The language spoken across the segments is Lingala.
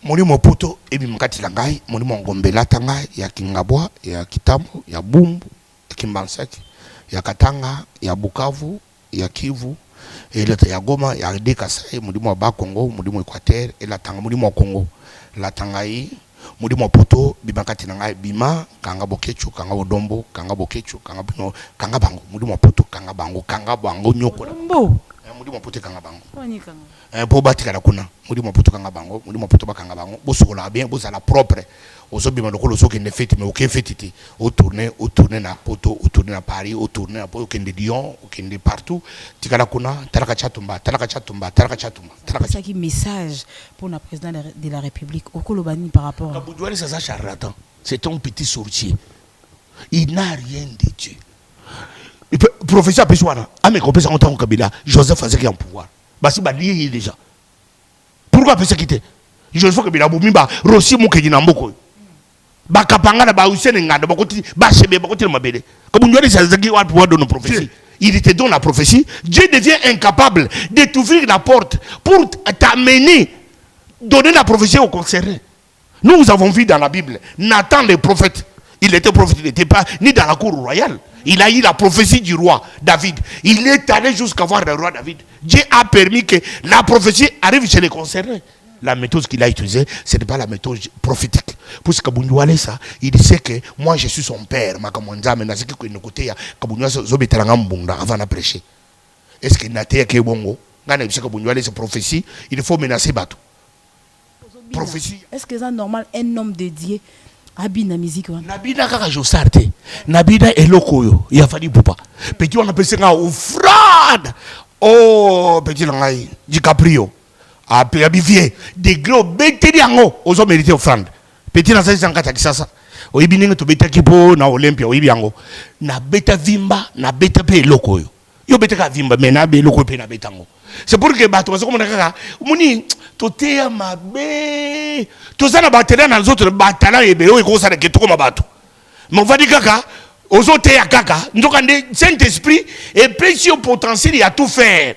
Molimo poto ebi mkati langai, molimo ngombela tanga ya Kingabwa, ya Kitambo, ya Bumbu, ya Kimbansaki, ya Katanga, ya Bukavu, ya Kivu, eleta ya Goma, ya Dekasai, molimo wa Bakongo, molimo Equateur, la tanga molimo wa Congo. La tangai, molimo poto bimakati langai bima, kanga bokechu, kanga bodombo, kanga bokechu, kanga bango, molimo poto kanga bango nyoko. Molimo poto kanga bango. Po batika na kuna muri maputo kanga bango muri maputo bakanga bango bosokola bien bozala propre ozobima lokolo soki ne fete mais aucun fete au tourner na poto au tourner na Paris au tourner na poto kende Lyon kende partout tikala kuna talaka chatumba ça qui message pour le président de la République okolo bani par rapport à Kabundwali ça charlatan c'est un petit sorcier il n'a rien de Dieu professeur Pessoana a mes compétences en tant que Kabila Joseph Azeki en pouvoir. Basi balié déjà. Pourquoi peut se quitter? Je veux que bila bumba Rossi Mukeji na mboko. Ba kapanga na ba usene nganda ba koti ba chebe ba koti na mabele. Comme nous dit Azeki wa pouvoir de nos prophéties. Il te donne la prophétie, Dieu devient incapable de t'ouvrir la porte pour t'amener donner la prophétie au concerné. Nous avons vu dans la Bible Nathan le prophète, il était prophète, il n'était pas ni dans la cour royale. Il a eu la prophétie du roi David. Il est allé jusqu'à voir le roi David. Dieu a permis que la prophétie arrive chez les concernés. La méthode qu'il a utilisée, ce n'est pas la méthode prophétique. Parce que Kabundwali, ça, il sait que moi je suis son père. Avant de prêcher. Est-ce qu'il n'a pas été bon? Kabundwali, c'est prophétie. Il faut menacer Batou. Prophétie. Est-ce que c'est normal un homme dédié Abina musique wana. Nabina kaka josarte. Nabina elokoyo. Ya fadi pupa. Petit on appelle ça fraude. Oh petit langai. DiCaprio. A Bivier. Des gros beteli ango. Ozo mériter offrande. Petit na sasa nkata kisasa. Oyibi ninga to beta kipo na Olympia oyibi ango. Na beta vimba na beta pe elokoyo. Yo beta ka vimba mais na be elokoyo pe na beta ango. C'est pour que bato parce que comme kaka muni totea mabe tozana batela na nzoto batala ebe o ikosa na ketoko mabato mais va dire kaka ozotea kaka ndoka nde Saint-Esprit et précieux potentiel il a tout faire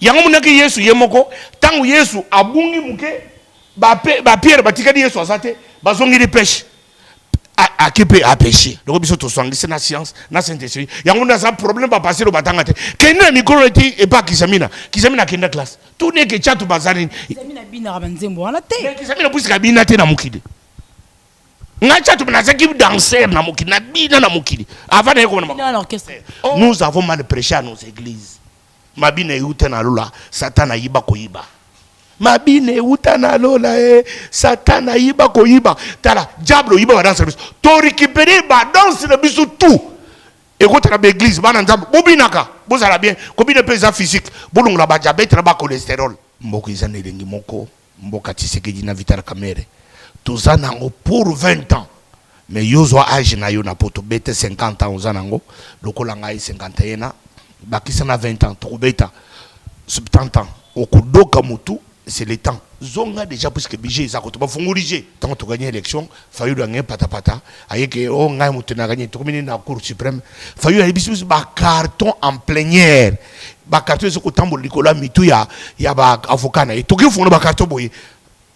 yango munaki Yesu yemoko tangu Yesu abungi muke ba Pierre batikadi Yesu azate bazongi de pêche à qui peut pêcher donc biso to sangi c'est la science na Saint-Esprit yango na ça problème ba passer au batangate kena micro et pas kisamina kenda classe tout n'est que chatu bazani kisamina bina rabanzembo wana te kisamina pusika bina te na mukide nga chatu na zaki danser na mukide na bina na mukide avant de na l'orchestre. Nous avons mal prêché à nos églises mabina yute na lola satana yiba koyiba mabine utana lola satana yiba ko yiba tala diable yiba dans service to récupérer ba dans le bisu tout et quand la église bana nzambo bobinaka bozala bien combien de pesa physique bolongola ba diabète na ba cholestérol mboko izane lengi moko mboka Tshisekedi na Vital Kamerhe tozanango pour 20 ans mais yozo âge na yo na poto bete 50 ans ozanango lokola ngai 51 ans bakisa na 20 ans to beta 70 ans okudoka mutu. C'est le temps. Zonga déjà parce que budget ça quand on fongoliser tant qu'on gagne l'élection, faillu gagner patapata, aye que on gagne mutena gagner terminer na cour suprême, faillu aller bisu ba carton en plénière. Ba carton ce que tambo likola mitu ya ba avocat na. To ki fongo ba carton boy.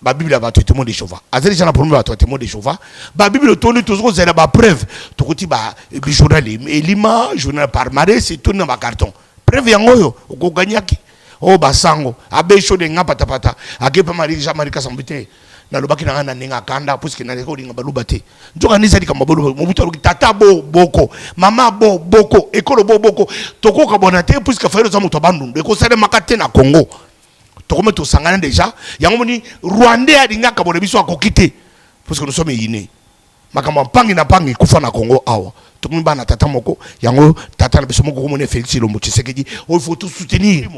Ba Bible ba traitement de chauva. Azali jana problème ba traitement de chauva. Ba Bible tonu to zo zela ba preuve. To koti ba journal elima, journal palmarès c'est tout na ba carton. Preuve yango yo ko gagnaki. Oh basango abe show de nga patapata akepa marika marika sambite na lobaki na ngana ninga kanda puisque na ko linga baluba te njoka nisa dika mabolo mobuta luki tata boko mama boko ekolo boko tokoka bonate puisque fairo za muto bandu eko sale makate na Congo tokome to sangana déjà yango moni Rwandais adinga kabone biso akokite puisque nous sommes unis makamba pangi na pangi kufa na Congo awa tokomi bana tata moko yango tata na biso moko komone Félix Tshilombo Tshisekedi il faut tout soutenir.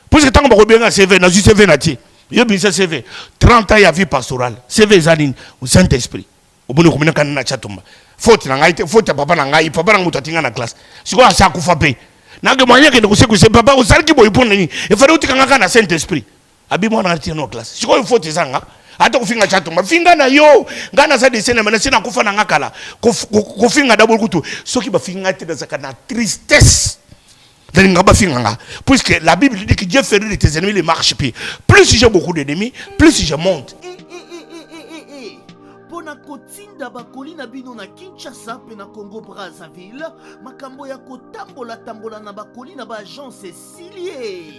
Parce que tant que bien à CV, na CV na ti. Yo bin CV 30 ans ya vie pastorale. CV zaline au Saint-Esprit. Au bout de combien kan na chatumba. Faute na ngai, faute papa na ngai, papa na mutu tinga na classe. Siko asa kufa pe. Na ke moyen ke ko se papa o sarki boy pon ni. E fare utikanga kana Saint-Esprit. Abi mo na ti na classe. Siko faute zanga. Ata kufinga chatumba. Finga na yo, ngana za desene mena sina kufa na ngakala. Kufinga double kutu. Soki ba finga te da zakana tristesse. Puisque la Bible dit que Dieu ferait de tes ennemis les marches pieds. Plus j'ai beaucoup d'ennemis, plus je monte. kolanda bakoli na bino na Kinshasa pe na Congo Brazzaville, makambo ya kotambola tambola na bakoli na ba agence Silier.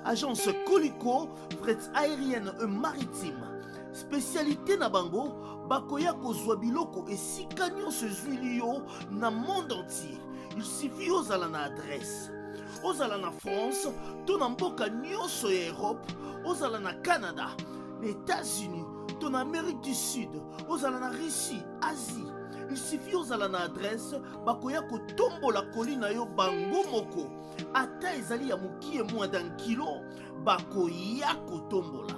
Agence Colicot, fret aérienne et maritime. Spécialité na bango, bakoya kozwa biloko esika nyonso ezwili yo na monde entier. Il suffit ozala na adresse. Ozala na France, to na mboka nyonso ya Europe, ozala na Canada, les États-Unis, to na Amérique du Sud, ozala na Russie, Asie. Il suffit ozala na adresse, bakoya kotombola kolina yo bango moko. Ata ezali ya mokie moins d'un kilo, bakoya kotombola.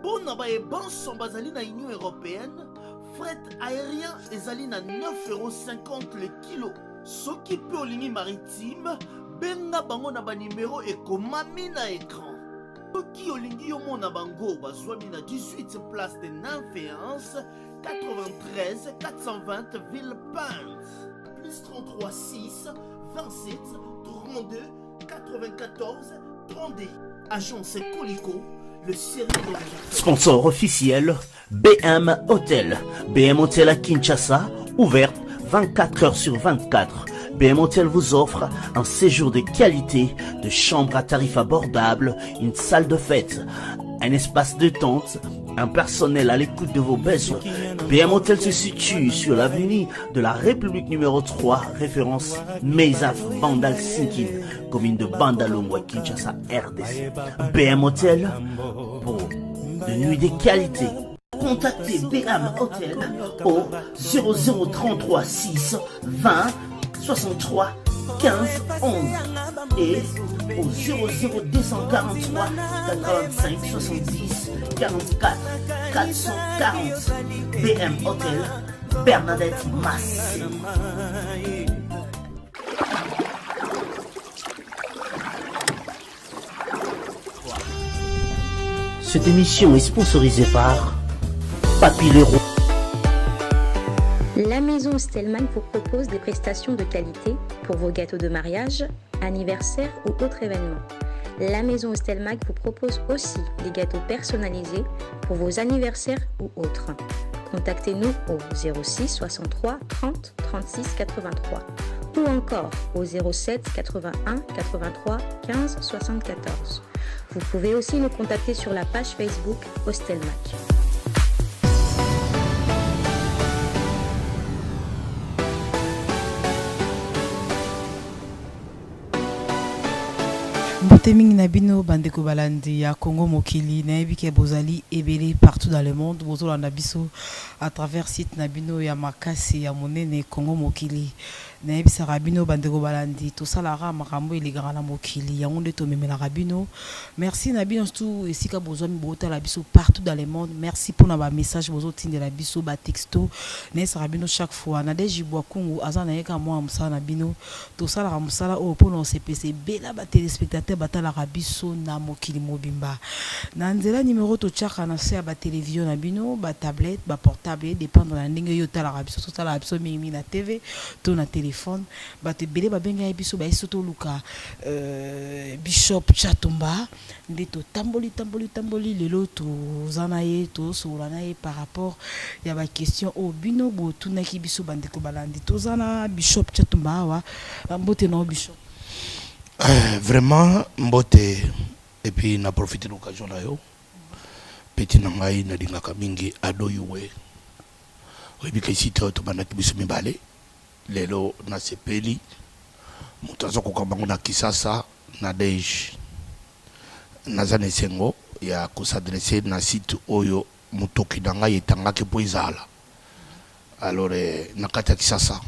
Pour na baye banson bazali na Union Européenne, fret aérien ezali na 9,50 € le kilo. Soki pe olingi maritime, benga bango na ba numéro ekomami na écran. Soki olingi yo mona bango bazwami na 18 place de Nanféance, 93 420 Villepinte. Plus 33 6 27 32 94 32. Agence Colicot, le sérieux dans les... Sponsor officiel, BM Hotel. BM Hotel à Kinshasa, ouverte 24 heures sur 24. BM Hotel vous offre un séjour de qualité, de chambres à tarifs abordables, une salle de fête, un espace de tente, un personnel à l'écoute de vos besoins. BM Hotel se situe sur l'avenue de la République numéro 3, référence Meizaf Bandal Sinkin, commune de Bandalongwa, Kinshasa, RDC. BM Hotel pour de nuits de qualité. Contactez BM Hotel au 0033 6 20 63 15 11 et au 00243 85 70 44 440. BM Hotel, Bernadette Massé. Cette émission est sponsorisée par Papilero. La maison Stelman vous propose des prestations de qualité pour vos gâteaux de mariage, anniversaire ou autres événements. La maison Stelman vous propose aussi des gâteaux personnalisés pour vos anniversaires ou autres. Contactez-nous au 06 63 30 36 83 ou encore au 07 81 83 15 74. Vous pouvez aussi nous contacter sur la page Facebook Hostelmac. Boteming Nabino Bandeko Balandi à Congo Mokili, Naibike Bozali, Ebele partout dans le monde, Bozola Nabiso à travers site Nabino Yamakasi, Yamonene, Congo Mokili. Naibisa Rabino Bandeko Balandi, tout ça la rame, Rambo et les grands Mokili, Yamonde Tomeme la Rabino. Merci Nabino tout et Sika Bozomi Bota la Biso partout dans le monde. Merci pour notre message Bozotine de la Biso, Batexto, Nes Rabino chaque fois. Nadej Boakungu, Azanaeka moi Amsa Nabino, tout ça la Ramsala au pour nos CPC, Bela téléspectateurs batala Rabiso na Mokili Mobimba. Nanzela numéro to tchaka na se ba télévision na bino, ba tablette, ba portable, dépendre la ndenge yo tala Rabiso, to tala Rabiso mimi na TV, to na téléphone, ba te belé ba benga biso ba isoto luka Bishop Chatumba, ndeto tamboli lelo to zanaye to solanaye par rapport ya ba question au bino bo tunaki biso bandeko balandi to zana Bishop Chatumba wa mbote na Bishop. Vraiment, mbote et puis na profité de l'occasion là yo petit na ngai na lingaka mingi ado yuwe oyebi ka ici to banaki biso mibale lelo na sepeli mutazo ko kambango na Kisasa na Dej na zane sengo ya ko s'adresser na site oyo mutoki na ngai etangaki po izala alors na kata Kisasa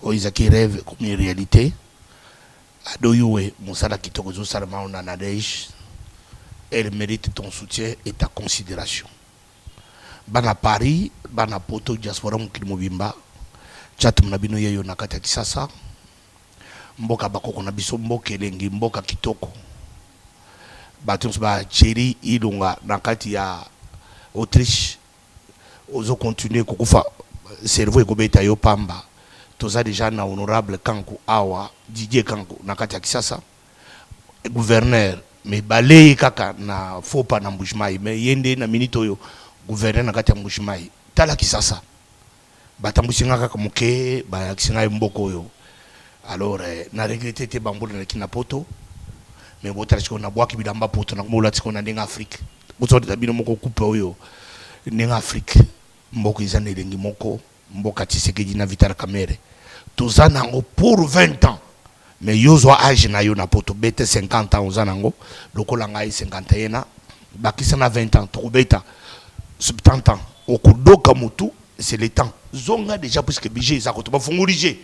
oizaki rêve comme une réalité. Adoyoué, Moussala Kitokozo Salama Nadej, elle mérite ton soutien et ta considération. Bana Paris, Bana Poto, Diaspora Mukimobimba, Chatum Nabino Yayo Nakata Kisasa, Mboka Bako Nabiso Mboke Lengi, Mboka Kitoko, Batons Ba Cheri, Ilunga, Nakati ya Autriche, Ozo continuer Kukufa, cerveau et Gobeta Yopamba. Toza déjà na honorable Kanku Awa Didier Kanku na kati ya Kisasa gouverneur mais balé kaka na fopa na mbujimai mais yende na minito yo gouverneur na kati ya Mbushimai tala Kisasa batambusinga kaka moke ba kisinga mboko yo. Alors na regretté te bambula na kinapoto mais botala chiko na bwaki bilamba poto na mola tiko na ndinga Afrique boto da bino moko coupe oyo ndinga Afrique mboko izana elengi moko mboka Tshisekedi na Vital Kamerhe tozana ngo pour 20 ans mais yozo âge na yo na poto bete 50 ans ozana ngo lokola ngai 51 ans bakisa na 20 ans tokubeta 70 ans okudoka mutu c'est le temps zonga déjà puisque budget za ko to bafungulije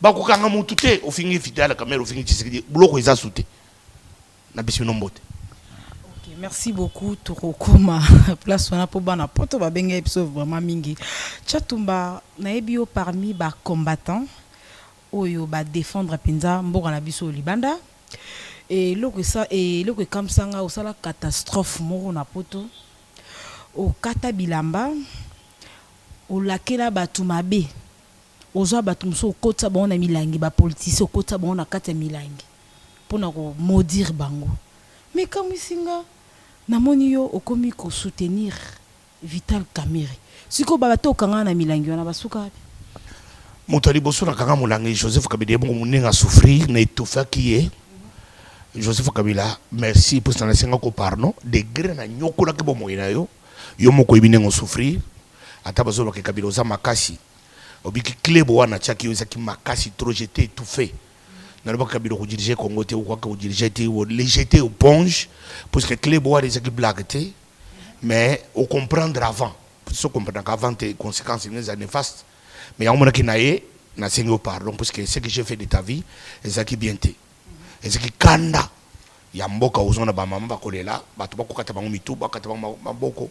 bakokanga mutu te ofingi Vital Kamerhe ofingi Tshisekedi bloko eza souté na bisino mbote. Ok, merci beaucoup Turokoma place wana po bana poto ba benga episode vraiment mingi Chatumba na ebio parmi ba combattants oyo ba défendre penza mboka na biso libanda et loko ça et loko kamsanga osala catastrophe moko na poto o kata bilamba o lakela batu mabe ozo batu mso kota bona milangi ba politicien kota bona kata milangi pona ko maudire bango mais comme singa namoni yo okomi ko soutenir Vital Kamerhe siko babato kanga na milangi wana basuka Motali boso na kanga mulangi Joseph Kabila bongo munenga souffrir na étouffa qui est Joseph Kabila merci pour ça senga ko pardon degré na nyokola ke bomo ina yo moko ibinengo souffrir ata bazolo ke Kabila oza makasi obiki klebo wana chaki yo zaki makasi trop jeté étouffé na ba Kabila ko diriger Congo te ou quoi ko diriger te ou jeter au ponge parce que klebo wana zaki blague te mais au comprendre avant so comprendre qu'avant tes conséquences les néfastes mais il y a qui naé na sengo pardon parce que ce que j'ai fait de ta vie c'est qui bien té et ce qui kanda ya mboka ozona ba mama bakolela bato bakokata bango mitu bakata bango maboko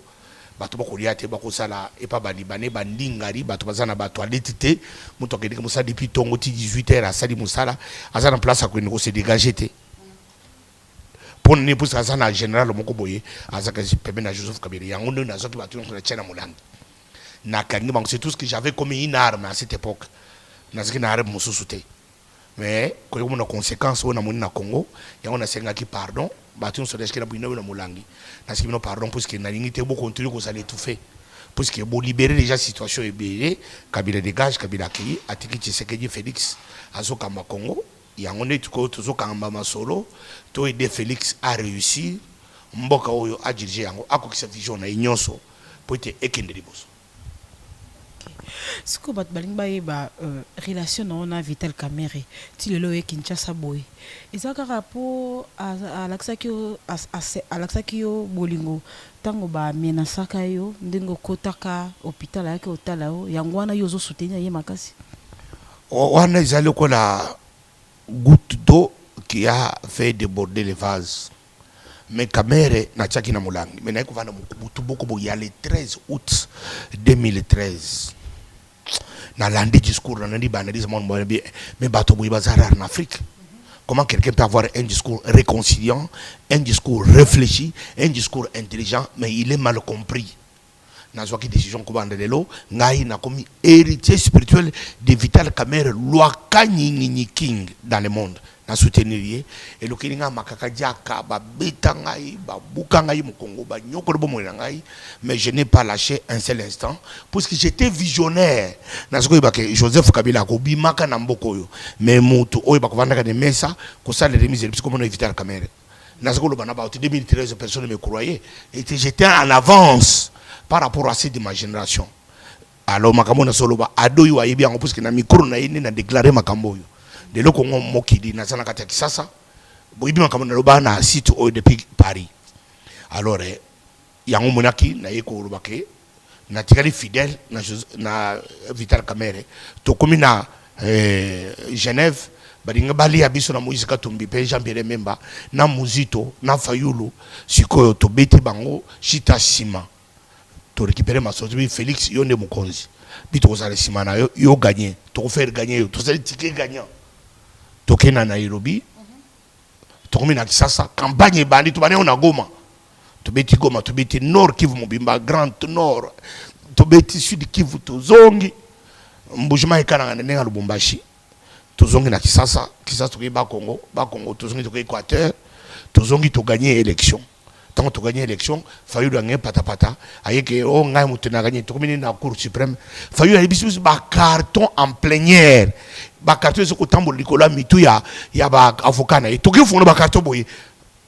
bato bakolia te bakosala et pas balibane bandingari bato bazana ba toilette te muto kedika musala depuis tongo ti 18h à sali musala azana place à ko se dégager te pour ne pour ça na général moko boye azaka pembe na Joseph Kabila yango ndo nazoki bato na tchana mulangi na kangi bango c'est tout ce que j'avais comme une arme à cette époque nazaki na arme mususu te mais ko yo mona conséquence on a moni na Congo yango na senga ki pardon bato so deshkela bino na mulangi na sikino pardon parce que na lingité bo continuer ko ça l'étouffer parce que bo libérer déjà situation ebélé Kabila dégage Kabila ki atiki Tshisekedi Félix azoka ma Congo yango ne tuko tozokamba masolo to aider Félix à réussir mboka oyo a diriger yango akokisa vision na nyonso po te ekende liboso. Ce que ba relation na Vital Kamerhe ti lelo e Kinshasa boy ezaka rapport à l'axakio bolingo tango ba menasaka yo ndengo kotaka hôpital yake otala yo yangwana yo zo soutenir ye makasi wana ezali ko la goutte d'eau qui a fait déborder les vases mais Kamerhe na tchaki na mulangi mais na ko vana beaucoup bo ya le 13 août 2013 na landi discours na ndi banalize mon mais bato boy bazara en Afrique. Comment quelqu'un peut avoir un discours réconciliant, un discours réfléchi, un discours intelligent, mais il est mal compris. Dans une décision comme Andelo, ngai na comme héritier spirituel de Vital Kamerhe, loi Kanyini King dans le monde. Na soutenir et le kininga makaka diaka ba betangai ba bukangai mu Congo ba nyoko bo mo ngai mais je n'ai pas lâché un seul instant parce que j'étais visionnaire na soko ba que Joseph Kabila ko bimaka na mboko yo mais mutu oyo ba ko vanda ka de mesa ko sala de misère parce que mon Vital Kamerhe na soko lo bana ba 2013 personne ne me croyait et j'étais en avance par rapport à ceux de ma génération alors makambo na solo ba adoyi wa yebi yango parce que na micro na yini na déclarer makambo yo de loko mokidi na sana kati ya Kisasa boyibi makambo loba na site oyo depuis Paris alors yango monaki na yeko lobake na tikali fidèle na Vital Kamerhe to komi na Genève balinga bali ya biso na Moïse Katumbi pe Jean-Pierre Memba na Muzito na Fayulu sikoyo to beti bango chita sima to récupérer ma sortie Félix yonde mukonzi bito ozale sima na yo gagner to faire gagner to sali ticket gagnant toke na Nairobi tokomi na Kisasa campagne bandi to bane on a Goma to beti Goma to beti Nord Kivu Mobimba Grand Nord to beti Sud Kivu to zongi mbujima ekana na nenga Lubumbashi to zongi na Kisasa to ba Congo to zongi to Équateur to zongi to gagner élection tant que tu gagnes l'élection, fallu gagner patapata, aïe que on gagne tu n'as gagné, tu communes la Cour suprême, fallu aller bisous ba carton en plénière, ba carton ce que tambour Nicolas mitou ya ba avocat na, tu qui font ba carton boy,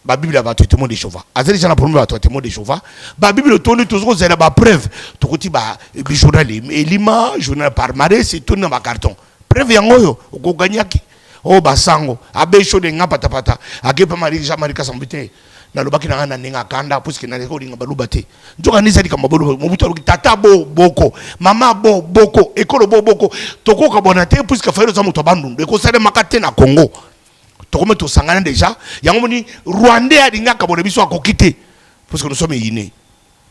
ba Bible ba traitement des chauffeurs, azali jana pour ba traitement des chauffeurs, ba Bible tourne toujours c'est la ba preuve, tu kuti ba journal elima journal palmarès c'est tout dans ba carton, preuve yango yo, ko gagnaki, oh basango, abe chaud de nga patapata, agepa mari jamari kasambite. Na lobaki na ngana ninga kanda puisque na ko linga baluba te njoka nizali kama baluba mobutu tata boko mama boko ekolo boko toko ka bonate puisque failo za muto bandundu eko sale makate na Congo toko to sangana déjà yango moni Rwandais alinga ka bona biso akokite puisque nous sommes inés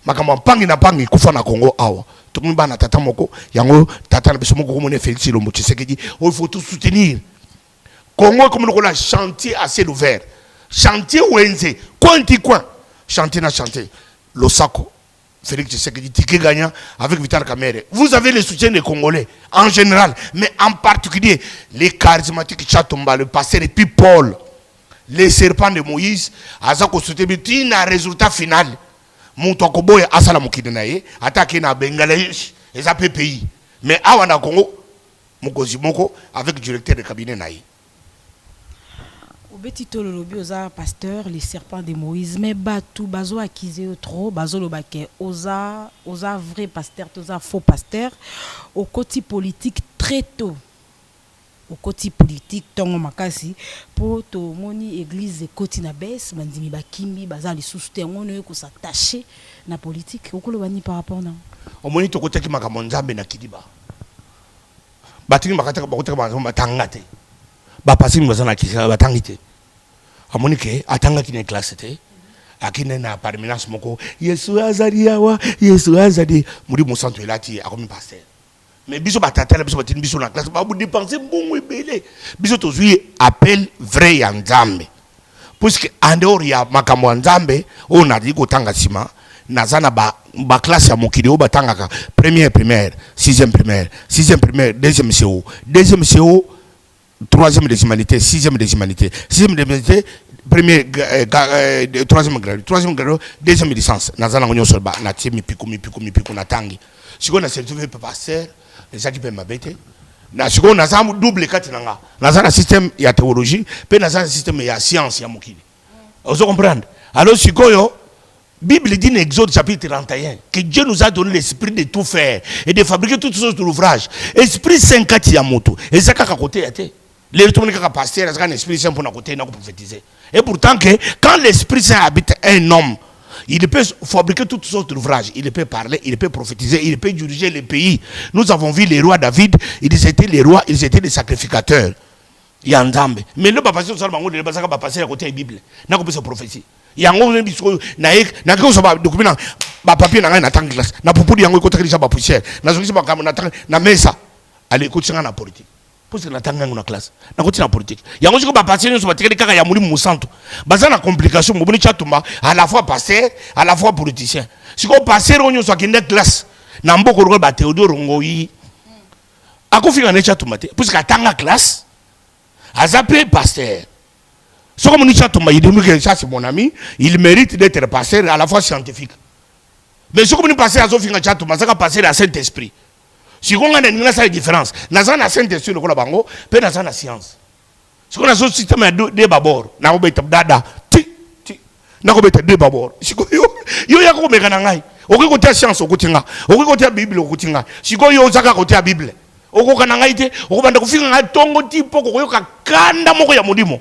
makamba pangi na pangi kufa na Congo awa toko bana tata moko yango tata na biso moko ko mone Félix Lombo Tshisekedi il faut tout soutenir Congo comme le chantier à ciel ouvert. Chantier Wenze, coin, chantier na chantier. Losako, Félix Tshisekedi, Tiki gagnant avec Vital Kamerhe. Vous avez le soutien des Congolais en général, mais en particulier les charismatiques Chatomba, le pasteur et puis Paul, les serpents de Moïse, Azako soutien, un résultat final. Montokoboy Asala Mokidenaye, attaqué na Bengaladesh, et ça pays. Mais Awana Congo, Mokozi Moko, avec le directeur de cabinet Naï. Betito lolobi oza pasteur les serpents de Moïse mais batou bazo accusé trop bazo lobake oza vrai pasteur oza faux pasteur au côté politique très tôt au côté politique tongo makasi pour to moni église côté na bes bandimi bakimbi baza les soutenir on ko s'attacher na politique okolo bani par rapport na au moni to côté ki makambo nzambe na kidiba batini makata bakota batangate ba pasi mbazana kisa batangite amonike atanga kine classe te akine na permanence moko Yesu azali yawa Yesu azali muri mo centre elati akomi pasteur mais biso batatala biso batini biso na classe ba bu dépenser bongo ebele biso tozui appel vrai ya nzambe puisque en dehors ya makambo nzambe on a dit ko tanga sima nazana ba classe ya mokili o batangaka première primaire sixième primaire deuxième CO troisième des humanités, sixième des humanités, premier, troisième grade, deuxième licence. Nazana ngonyo solba, na tie mi piku na tangi. Si on a certifié pasteur, les gens qui peuvent m'abêter. Na si on a ça double katinanga. Nazana système ya théologie, pe nazana système ya science ya mokili. Vous comprenez? Alors si koyo Bible dit dans Exode chapitre 31 que Dieu nous a donné l'esprit de tout faire et de fabriquer toutes sortes d'ouvrages. Esprit 5 ya moto. Et ça à côté était. Les retournés qui pasteur, c'est un esprit saint pour nous côté, nous prophétiser. Et pourtant que quand l'esprit saint habite un homme, il peut fabriquer toutes sortes d'ouvrages, il peut parler, il peut prophétiser, il peut diriger les pays. Nous avons vu les rois David, ils étaient les rois, ils étaient des sacrificateurs. Il y a un Nzambe. Mais le papa, c'est le papa qui passer à côté de la Bible. N'a pas besoin de prophétie. Il y a un homme qui n'a pas de document, pas papier, n'a pas de classe, n'a pas de yango côté de la poussière, n'a pas de mesa. Allez, écoutez la politique. Parce que natanga ngona classe na kotina politique yango siko ba passer so batikeli kaka ya muri musantu bazana complication mobuni chatumba à la fois passer à la fois politicien siko passer onyo so akinde classe na mboko ro ba Théodore Ngoyi akofika ne chatumba te parce que atanga classe azape pasteur so comme ni chatumba il dit que ça c'est mon ami il mérite d'être pasteur à la fois scientifique mais so comme ni passer azofika chatumba ça ka passer à Saint-Esprit. Si on a une différence, nous avons la Saint-Esprit, nous avons la science. Si on a un système de babord, nous avons dada, nous avons deux babord. Si on a un mécanisme, on a science, on a la Bible, si on a la Bible, on a un tongo type, on a kanda moko ya modimo.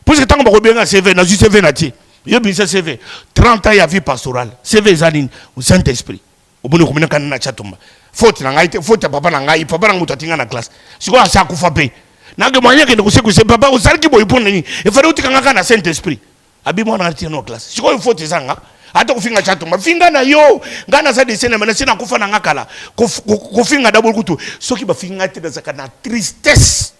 Parce que tant que on a un CV, na CV nati. Yo bisa CV. 30 ans ya vie pastorale. CV zaline au Saint-Esprit. Au bout de combien de na chatumba. Faute na ngai, faute papa na ngai, papa na mutu tinga na classe. Siko asa kufa pe. Na ke moyen ke ndikusiku se papa usariki boy pona ni. E fare utikanga na Saint-Esprit. Abi mwana ati no classe. Siko faute zanga. Hata kufinga chatumba. Finga na yo. Ngana za desene mana sina kufa na ngakala. Kufinga double kutu. Soki ba finga te za kana tristesse.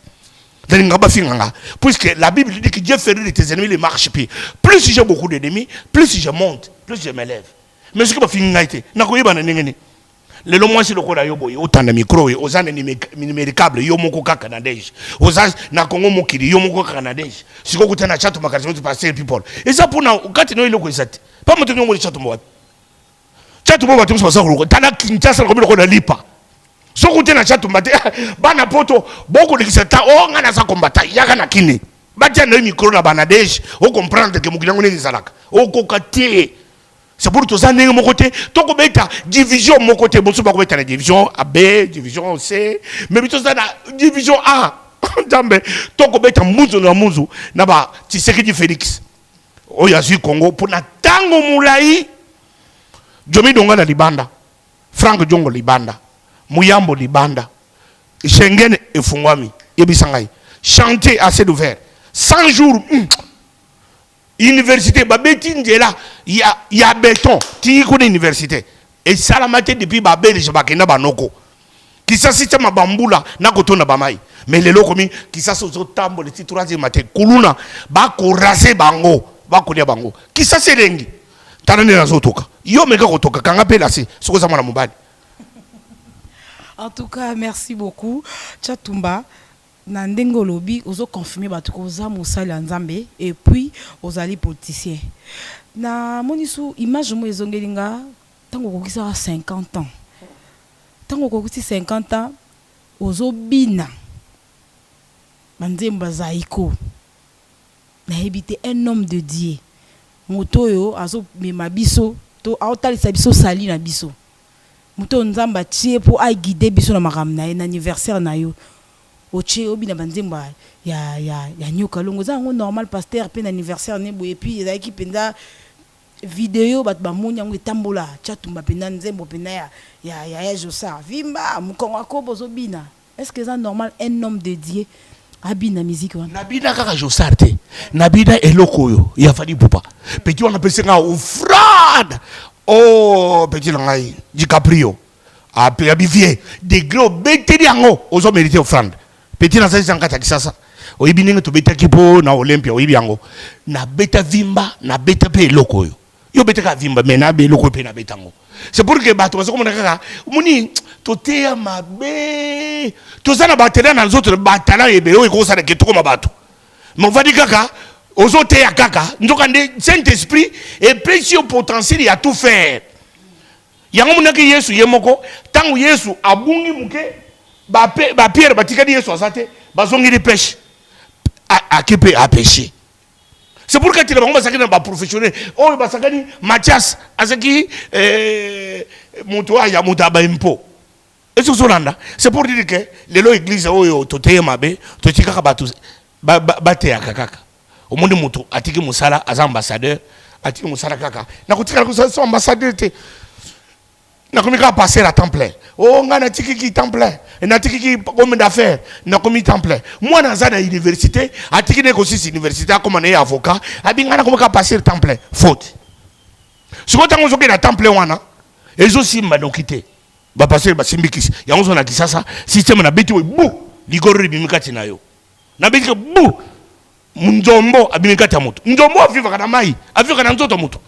Puisque la Bible dit que Dieu fait rire de tes ennemis les marches pieds. Plus j'ai beaucoup d'ennemis, plus je monte, plus je m'élève. Mais ce que je fais, Le nom moi c'est le kola yo boy autant de micro et aux années numéricables yo moko ka canadais aux âges na Congo mokili yo moko canadais si ko kutana chat makasi tu passer people et ça pour na quand no ile ko isati pas moto ngo chat mo chat mo ba tu so ko tana Kinshasa ko ko na lipa so kutana chat mbate bana poto boko de kisata o ngana sa kombata yaka na kini batia na micro na banadej o comprendre que mokili ngo ne zalaka o ko katie. C'est pour tout ça, nous mon côté, tout comme état division mon côté, bon, c'est pas comme état la division A, B, division C, mais tout ça la division A. Jambe, tout comme état muzo na muzo, na ba, tu sais que du Félix. Oh yasu Congo pour na tango moulai. Jomi donga na libanda, Frank Jongo libanda, Muyambo libanda, Schengen et Fungwami, Yebisangai. Chanter assez d'ouvert. 100 jours. Université, Babeti Ndela, il y a béton, tu connais l'université. Et ça la matière depuis Babel, je vais na banoko. Qui s'assiste ma bamboula, na koto na bamai. Mais les locaux qui s'assiste au tambo, le titre troisième matin, Kuluna, ba korase bango, ba konia bango. Qui s'assiste lengi. Tanane na zotoka. Yo mega kotoka, kanga pelasi, soko sama na mubali. En tout cas, merci beaucoup. Tchatumba. Na ndengo lobi ozo confirmer batu ko za musali nzambe et puis ozali politicien na monisu image mo ezongelinga tango kokisa 50 ans tango kokisi 50 ans ozo bina banzemba zaiko na habité un homme de Dieu moto yo azo mema biso to aotalisa biso sali na biso moto nzamba tie po a guider biso na makamna na anniversaire na yo oche obina banzemba ya nyoka longo za ngo normal pasteur pe anniversaire ne boye puis za ki penda vidéo bat ba monya ngo tambola chatumba penda nzembo penda ya Josa vimba mukongo akobo zobina est-ce que ça normal un homme de Dieu abina musique wana nabina kaka Josa te nabina eloko yo ya fali pupa petit on appelle ça offrande oh petit langai DiCaprio a bivier des gros beteli yango ozo mériter offrande. Petit na sasa nkata kisasa oyibi ninge to beta kipo na Olympia oyibi yango na beta vimba na beta pe loko yo beta ka vimba mais na be loko pe na beta ngo c'est pour que bato baso komona kaka muni to teya mabe to sana batela na nzoto batala ebe o ko sana ke to koma bato mais on va dire kaka ozo teya kaka ndoka nde Saint-Esprit et précieux potentiel ya tout faire yango munaki Yesu yemoko tangu Yesu abungi muke ba Pierre batikadi Yesu asate bazongi de pêche à pêcher. C'est pour que tu vas sakana ba professionnel oh ba sakani Mathias azaki muto ya mutaba impo. Est-ce que c'est pour dire que les lo église oyo toteye mabe totika batu bate ya kaka. Au monde muto atiki musala as ambassadeur atiki musala kaka. Na kutika ko ambassadeur te. Na komi ka passer à temps plein. Oh ngana tiki ki temps plein. Na tiki ki homme d'affaires. Na komi temps plein. Moi dans za université, a tiki ne ko si université comme on est avocat, abi ngana komi ka passer temps plein. Faute. Ce que tango zoke na temps plein wana, ezo simba donc quitter. Ba passer ba simbikisi. Ya onzo na kisasa, système na beti we bu, ligoro bimikati na yo. Na beti bu. Njombo abimikati ya moto. Njombo aviva kana mai, aviva kana nzoto moto.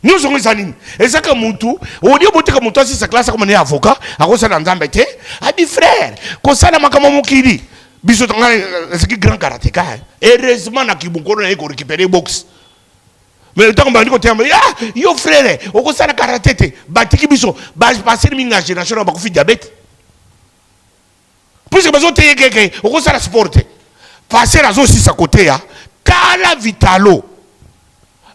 Nous sommes les animes. Et ça, comme tout, au lieu de monter si sa classe comme un avocat, à cause de l'enzambete, a dit frère, qu'on s'en a makamamo kiri. Bisous, c'est qui grand karatéka. Heureusement, na kibunko na eko récupérer box. Mais le temps qu'on m'a dit qu'on t'aime, ah, yo frère, au cause de la karaté, batiki bisous, passer une génération à bakoufi diabète. Puisque besoin de quelqu'un, au cause de la sport, passer à zo si sa côté, kala vitalo.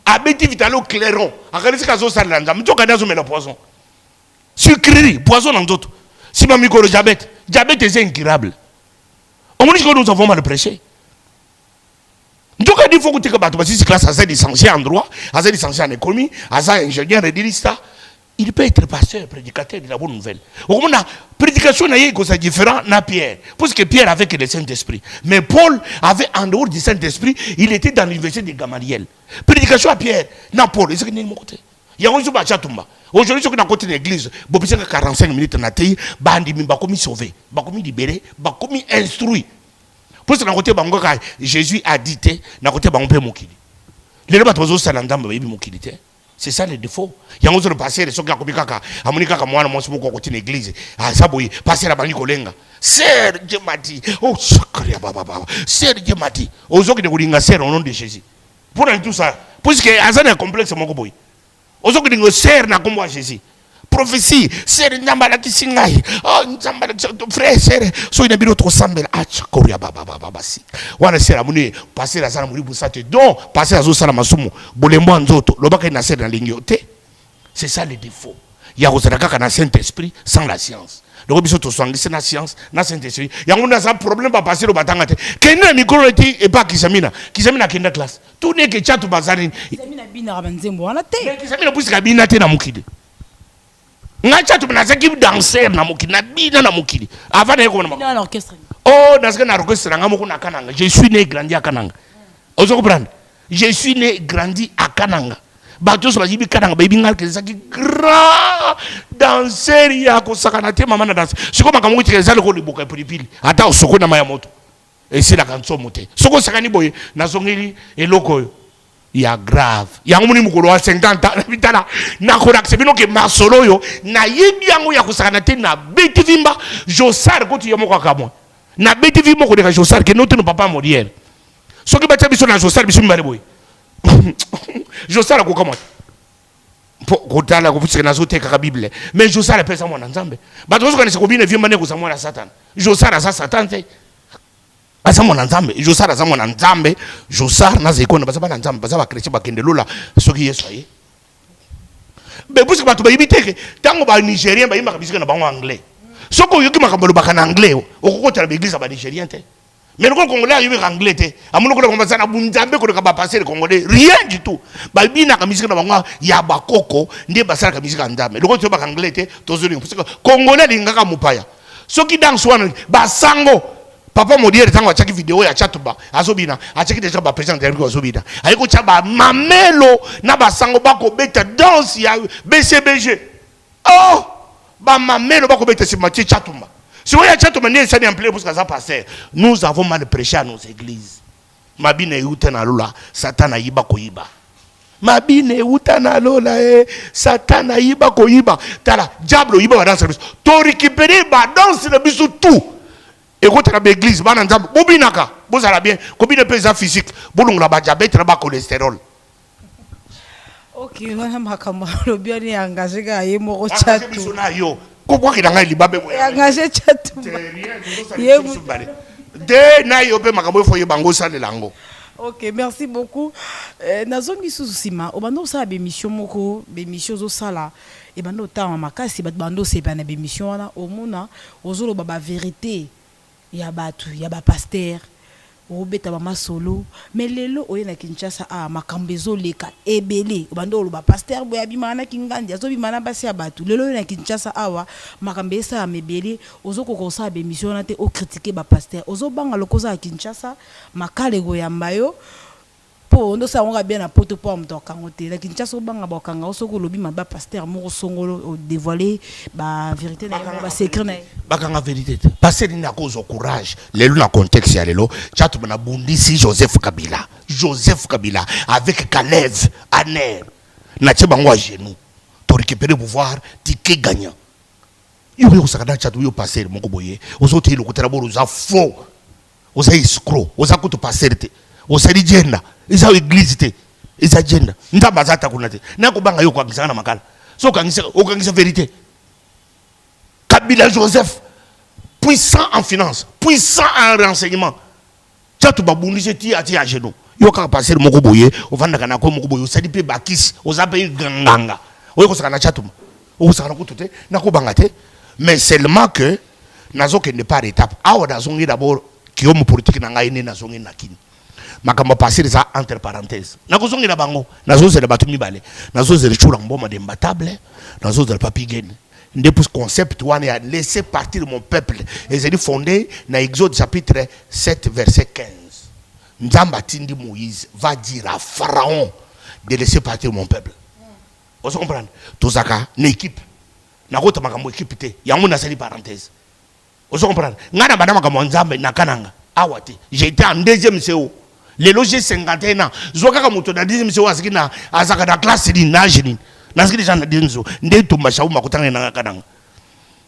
Abeti vitalo clairon. Akalisi kazo salanda. Mto kadazo mena poison. Sucrerie, poison dans d'autres. Si ma micro diabète, diabète est incurable. On me dit que nous avons mal prêché. Donc il faut que tu aies si classe à licencié en droit, à licencié en économie, à ingénieur et dirista. Il peut être pasteur, prédicateur de la bonne nouvelle. Au moment prédication c'est différent na Pierre. Parce que Pierre avait que le Saint-Esprit. Mais Paul avait en dehors du Saint-Esprit, il était dans l'université de Gamaliel. Prédication à Pierre, na Paul, c'est que n'est mon côté. Il y a un jour à Chatumba. Aujourd'hui, sur côté de l'église, il y a 45 minutes na tei, bandi mi bakomi sauvé, bakomi libéré, bakomi instruit. Parce que na côté bangoka Jésus a dit na côté bangompe mokili. Les gens bato salanda baby mokili. C'est ça le défaut. Il y a un autre passé, les gens qui ont commis caca. À mon caca, moi, mon smoke côté l'église. Ah, ça, oui, passer la banque kolenga. Sœur, Dieu m'a dit. Oh, sacré, baba. Sœur, Dieu m'a dit. Aux autres qui ne voulaient pas sœur au nom de Jésus. Pour tout ça, puisque Azan est complexe, mon boy. Aux autres qui ne sœur n'a comme moi Jésus. Prophétie, sœur, n'ambala qui singai. Oh, n'ambala frère, sœur. So il a bien trop sambel. Ah, chakoria, baba, si. Wana sœur, amuni, passer la salle, amuni, pour ça, te don, passer la zone, masumu, bolembo, anzoto, l'obaka, n'a sœur dans l'ignoté. C'est ça le défaut. Il y a un Saint-Esprit sans la science. Donc, il y a la science, la Saint-Esprit. Il y a un problème à passer au batangate. Quel est le micro et pas Kisamina? Kisamina qui est dans classe. Tout n'est que chat ou bazarine. Kisamina bina rabanzembo wana te. Kisamina pousse kabina te na mukide. Nga chat ou naza ki danser na mukide, na bina na mukide. Avant de comment na l'orchestre. Oh, dans ce orchestre nga moko na Kananga. Je suis né grandi à Kananga. Vous comprenez? Je suis né grandi à Kananga. Bateau sur la Jibi Kananga, baby ngal que ça qui grand danseur ya ko sakana te mama na danse. Siko makamu ti ezali ko liboka pilipili. Ata osoko na maya moto. Et c'est la canson moté. Soko sakani boye na zongeli eloko ya grave. Ya ngumuni mukolo wa 50 ans bitala na ko accepter que masolo yo na yebi yango ya ko sakana te na beti vimba Josar ko ti yamo kwa kamwa. Na beti vimba ko de Josar que notre papa morière. Soki bacha biso na Josar biso mbale boye. Josara ko comment ko tala ko fusika nazo teka ka Bible mais Josara pesa mwana nzambe bato ko kanisa ko bine vie mane ko sa mwana Satan Josara sa Satan te asa mwana nzambe Josara sa mwana nzambe Josara na zekona basa bana nzambe basa ba chrétien ba kende lola soki Yesu aye be busika bato ba yibiteke tango ba Nigérien ba yimba ka bisika na bango anglais soko yoki makambolo ba kana anglais okokota ba église ba Nigérien te. Mais le Congolais est anglais. Amono ko ko na bunzambe ko ka ba passer le Congolais rien du tout. Ba bina ka musique na bango ya bakoko ndé basala ka musique ndambe. Le ko ba anglais te tozoli parce que Congolais lingaka mupaya. Soki dans swana ba sango papa modiere tango achaki vidéo ya chatuba azobina achaki déjà ba président de azobina. Ayiko cha ba mamelo na ba sango ba ko beta danse ya BCBG. Oh ba mamelo ba ko beta simati chatumba. Si vous avez un peu pour ça passer, nous avons mal prêché à nos églises. Mabine utana lola, Satan ayiba koyiba. Mabine utana lola, Satan ayiba koyiba. Tala, diable yiba dans service. To récupérer ba dans le bisu tout. Et quand tu as l'église, ba nzambe, bobinaka, bozala bien, combien de pesa physique, bolongla ba diabète, ba cholestérol. Ok, wana makamba lo bien ni engagé ga yemo ko chat. Pourquoi il a engagé Libabe? Engagé chat. Ok, merci beaucoup. Nazongi susima, obando sa bémission moko, bémission zo sala, et bando ta makasi bat bando se pa na bémission wana omona ozolo baba vérité. Ya batu, ya ba pasteur. Obeta mama solo mais lelo oye na Kinshasa makambezo leka ebele obando lo ba pasteur boya bimana kingandi azo bimana basi ya batu lelo na Kinshasa awa makambesa mebele ozoko kosa be mission na te o critiquer ba pasteur ozo banga lokoza ya Kinshasa makale go ya mbayo po ndo sa onga bien na poto po mto kangote la Kinshasa obanga ba kanga osoko lobi ba pasteur moko songolo dévoiler ba vérité na ba secret na bakanga vérité passer na cause au courage lelo na contexte ya lelo chatu na bundisi Joseph Kabila avec Caleb Aner na tchebango à genoux to récupérer pouvoir ticket gagnant yo sakada chatu yo passer moko boye ozoti lo kutera bolo za faux oza escroc oza kuto passer te oza agenda isa église te isa agenda ndamba zata kuna te na ko banga yo kwa kisana makala so kangisa vérité Kabila Joseph puissant en finance puissant en renseignement chatu babundi jeti ati à genoux yo ka passer moko boye ovanda kana ko moko boye osali pe bakisi ozape ganganga oyo ko sakana chatu o sakana kutote na ko banga te mais seulement que nazo que ne pas étape awa nazongi d'abord qui homme politique na ngai ne nazongi nakini makambo passer ça entre parenthèses nakozongi na bango nazo zela batu mibale nazo zela chula mboma de mbatable nazo zela papigene depuis concept wana a laissé partir mon peuple et c'est fondé dans Exode chapitre 7 verset 15 Nzamba tindi Moïse va dire à Pharaon de laisser partir mon peuple. Vous comprenez? Tozaka une équipe na kota makambo équipe te yango na sali parenthèse. Vous comprenez? Ngana bana makambo Nzambe na kananga awate. J'étais en deuxième CO. Les loger 51 ans. Zoka moto na 10e so asiki na azaka na classe di nage ni. Nasiki déjà na 10e. Nde tumba shawu makutanga na kananga.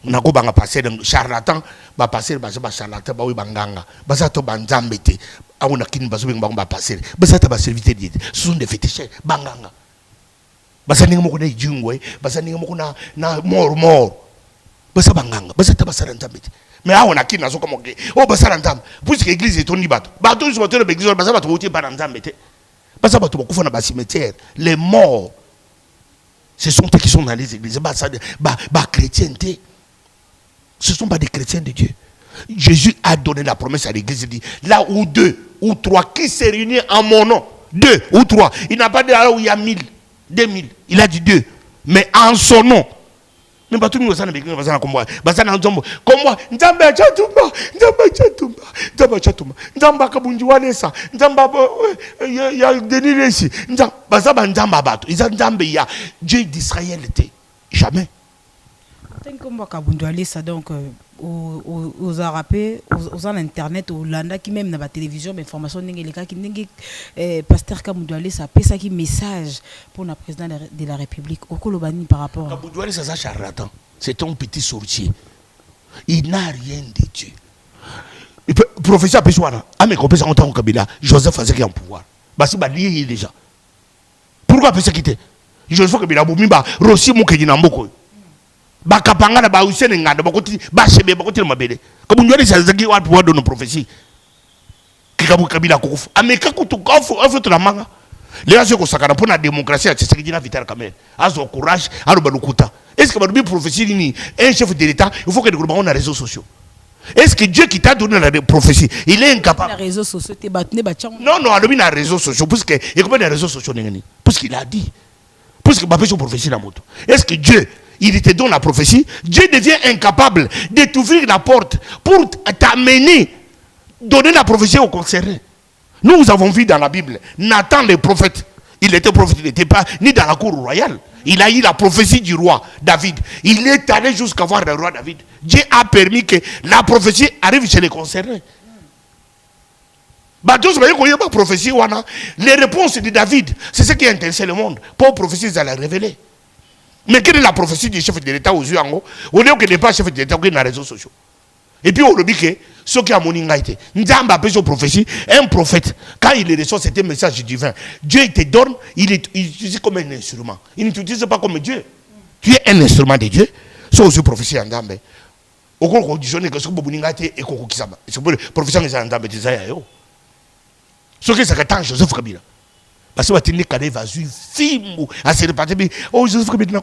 Na ko banga passer charlatan ba passer ba charlatan ba wi banganga. Ba sa to banzambe te. Auna kini ba so ba passer. Ba sa ta ba serviteur di. Ce sont des féticheurs banganga. Ba sa ninga moko na jingwe, ba sa ninga moko na mort. Ba sa banganga, ba sa ta ba sa nzambe te. Mais on a qui n'a pas moqué. Oh, bah ça l'entame. Puisque l'église est tournée bateau. Bateau, je vais l'église, bah ça va te voter par l'entame. Bah ça va te beaucoup dans le cimetière. Les morts, ce sont ceux qui sont dans les églises. Bah ça, bah chrétienté. Ce ne sont pas des chrétiens de Dieu. Jésus a donné la promesse à l'église. Il dit là où 2 ou 3 qui se réunissent en mon nom, 2 ou 3. Il n'a pas dit là où il y a 1000, 2000. Il a dit 2. Mais en son nom. Mais pas tout le monde va comme moi. Comme moi, Nzamba Chatumba, Nzamba Kabunji Wanesa, Nzamba ya Denilesi, Nzamba Nzamba Bato. Ils ont Nzamba ya Dieu d'Israël était jamais. Tant que moi Kabunji Wanesa donc aux arabes, aux internet, aux landa qui même dans la télévision, mais information n'engage les cas qui n'engage pasteur Kabunji Wanesa passe qui message pour le président de la République au Kolobani par rapport. Kabunji Wanesa c'est un charlatan, c'est un petit sorcier. Il n'a rien de Dieu. Professeur Pessoana, à mes compétences en tant que Kabila, Joseph a qui en pouvoir. Basi ba lié déjà. Pourquoi peut-se quitter? Joseph Kabila Boumba, Rossi Moukedi Namboko. Bakapanga na ba usene ngada bakoti ba shebe bakoti mabele kabunjwali sazaki wa pouvoir de nos prophéties kikabu kabila kufu ameka kutukafu afuto la manga les gens ko sakana pour la démocratie à Tshisekedi na Vital Kamerhe azo courage alo balukuta est-ce que ba prophétie ni un chef de l'état il faut que nous on a réseaux sociaux est-ce que Dieu qui t'a donné la prophétie il est incapable les réseaux sociaux te batne ba tchang non alobi na réseaux sociaux parce que il connaît les réseaux sociaux ngani parce qu'il a dit parce que ba pêche prophétie la moto est-ce que Dieu il te donne la prophétie, Dieu devient incapable de t'ouvrir la porte pour t'amener, donner la prophétie au concerné. Nous avons vu dans la Bible, Nathan le prophète, il était prophète, il n'était pas ni dans la cour royale. Il a eu la prophétie du roi David. Il est allé jusqu'à voir le roi David. Dieu a permis que la prophétie arrive chez les concernés. Les réponses de David, c'est ce qui intéressait le monde. Pour prophétie, ils allaient révéler. Mais quelle est la prophétie du chef de l'État aux yeux en haut? On est que pas chef de l'État qui est dans les réseaux sociaux. Et puis on le dit que ce qui a mon ingénieur, Nzamba appelle son prophétie, un prophète, quand il reçoit cet message divin, Dieu te donne, il utilise comme un instrument. Il n'utilise pas comme Dieu. Tu es un instrument de Dieu. C'est aussi prophétie en Nzamba. Au cours conditionné que ce que vous avez et que ça va. C'est pour prophétie en Nzamba de Zayayo. Ce que c'est que Joseph Kabila. Parce que tu n'es qu'à l'évasion, film, à se répartir. Oh, Joseph Kabila,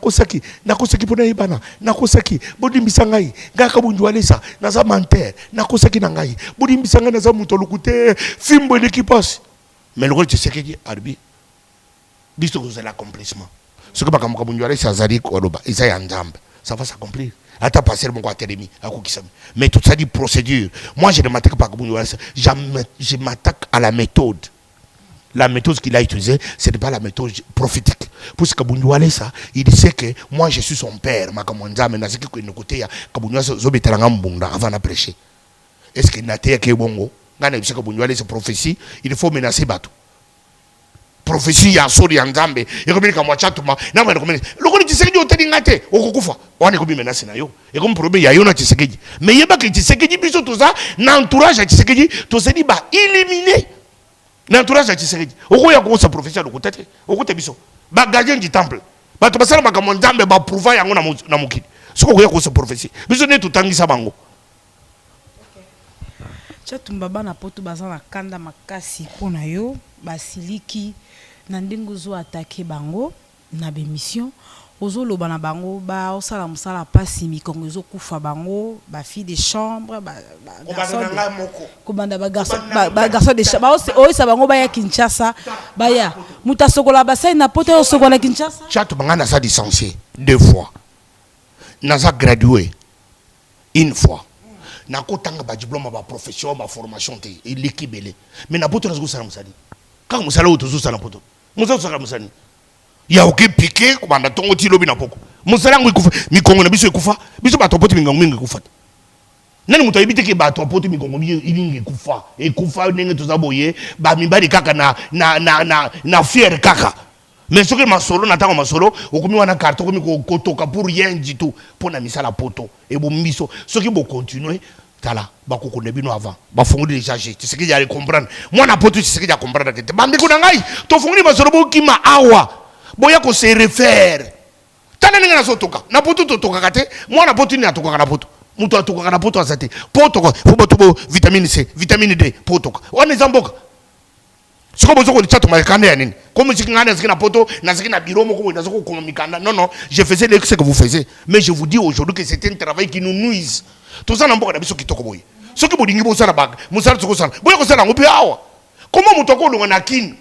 nakosaki pour naïbana, nakosaki, bodi misangai, gaka bunjwale sa, naza manter, nakosaki nangai, bodi misangai naza mutolukute, film bonne qui passe. Mais le rôle de ce qui dit, Arbi, dis que vous avez l'accomplissement. Ce que Bakamuka bunjwale sa zari koroba, ils aient un jambe, ça va s'accomplir. Attends, passer mon quatrième, à Koukissam. Mais tout ça dit procédure. Moi, je ne m'attaque pas à bunjwale, je m'attaque à la méthode. La méthode qu'il a utilisée, ce n'est pas la méthode prophétique. Puisque Kabunjwale, ça, il sait que moi je suis son père. Avant de prêcher. Est-ce qu'il n'a pas été bon? Kabunjwale, c'est prophétie. Il faut menacer Batou. Prophétie, il y a un sort, il y a un zambe. Et comme il y a un chatuma, il y a un zambe. Le Tshisekedi au Téningate, au Kokufa. On est comme menacé. Et comme problème, il y a un Tshisekedi. Mais il y a pas que Tshisekedi, puis tout ça, l'entourage de Tshisekedi, tout ça dit, bah, éliminé. L'entourage de Tshisekedi. Pourquoi il y a une prophétie de côté? Pourquoi il y a un gardien du temple? Parce que ça, c'est un zambe qui prouve qu'il y a une prophétie. C'est quoi une prophétie? Mais on est tout le temps bango. Chatumbaba na poto bazana kanda makasi pona yo basiliki na ndengo zo attaquer bango na bémission ozo loba na bango ba osala musala pasi mikongo zo kufa bango ba fille de chambre ba garçon de chambre o sa bango ba ya Kinshasa ba ya muta sokola ba sai na poto o sokola Kinshasa Chatubanga na sa licencié 2 fois na sa gradué 1 fois. Na kotanga ba diplôme ba profession ba formation te l'équipe belé mais na poto na zo sala musali quand musala oto zo sala poto musala sala musani ya oke piqué kubanda tongo ti lobi na poko musala ngo ikufa mikongo na biso ikufa biso ba topoto mingongo mingi kufa nani muto yebite ke bato poto mikongo ilingi kufa e kufa ndenge tozaboye ba mibali kaka na fier kaka mais soki masolo na tango masolo okomi wana carton komi kotoka pour rien du tout pona misala poto e bombiso soki bo continuer tala bakoko ne bino avant ba fongoli déjà j'ai tu sais que ya comprendre moi na poto tu sais que ya comprendre que bande ko ngai to fongoli masolo bo kima awa boya ko se refaire tala ninga na sotoka na poto to toka kate moi na poto ni atoka na poto mutu atoka na poto azate poto ko fo boto vitamine C vitamine D poto ko on ezamboka siko bozo ko chato makanda ya nini comme si ngana zikina poto na zikina bureau moko na ziko ko mikanda non je faisais ce que vous faisiez mais je vous dis aujourd'hui que c'est un travail qui nous nuise tout ça na mboka na biso kitoko boye soki bodingi bo sala bag musala tsoko sala boye ko sala ngopi awa comment mutu ko longa na kin